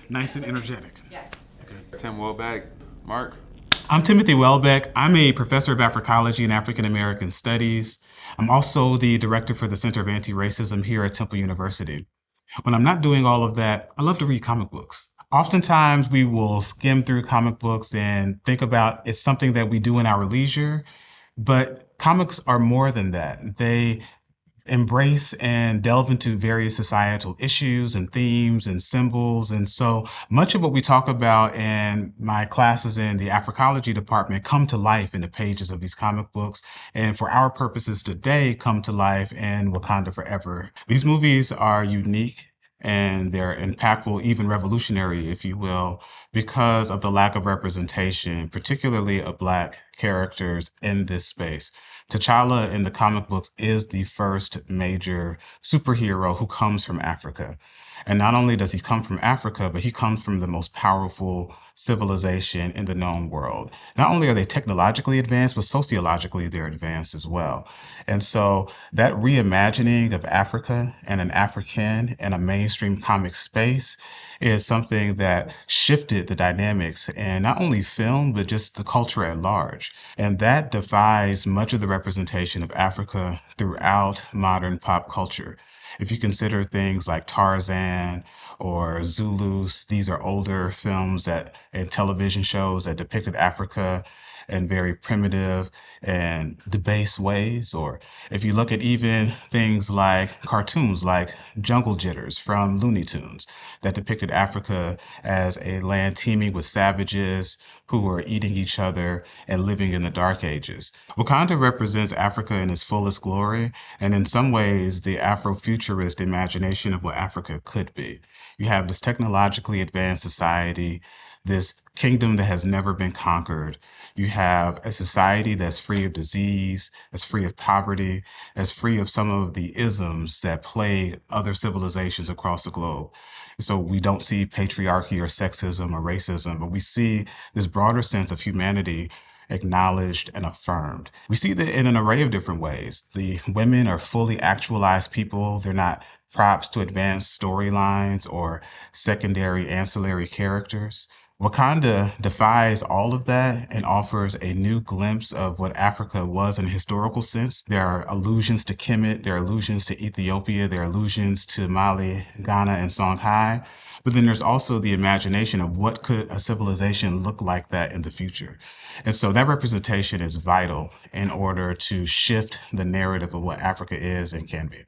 nice and energetic. Yes. Tim Welbeck, Mark. I'm Timothy Welbeck. I'm a professor of Africology and African American Studies. I'm also the director for the Center of Anti-Racism here at Temple University. When I'm not doing all of that, I love to read comic books. Oftentimes, we will skim through comic books and think about it's something that we do in our leisure, but comics are more than that. They embrace and delve into various societal issues and themes and symbols. And so much of what we talk about in my classes in the Africology department come to life in the pages of these comic books. And for our purposes today, come to life in Wakanda Forever. These movies are unique and they're impactful, even revolutionary, if you will, because of the lack of representation, particularly of Black characters in this space. T'Challa in the comic books is the first major superhero who comes from Africa. And not only does he come from Africa, but he comes from the most powerful civilization in the known world. Not only are they technologically advanced, but sociologically they're advanced as well. And so that reimagining of Africa and an African in a mainstream comic space is something that shifted the dynamics in not only film, but just the culture at large. And that defies much of the representation of Africa throughout modern pop culture. If you consider things like Tarzan or Zulus, these are older films and television shows that depicted Africa in very primitive and debased ways. Or if you look at even things like cartoons like Jungle Jitters from Looney Tunes that depicted Africa as a land teeming with savages who were eating each other and living in the dark ages. Wakanda represents Africa in its fullest glory, and in some ways, the Afrofuturist imagination of what Africa could be. You have this technologically advanced society, this kingdom that has never been conquered. You have a society that's free of disease, that's free of poverty, that's free of some of the isms that plague other civilizations across the globe. So we don't see patriarchy or sexism or racism, but we see this broader sense of humanity acknowledged and affirmed. We see that in an array of different ways. The women are fully actualized people. They're not props to advance storylines or secondary ancillary characters. Wakanda defies all of that and offers a new glimpse of what Africa was in a historical sense. There are allusions to Kemet, there are allusions to Ethiopia, there are allusions to Mali, Ghana, and Songhai. But then there's also the imagination of what could a civilization look like that in the future. And so that representation is vital in order to shift the narrative of what Africa is and can be.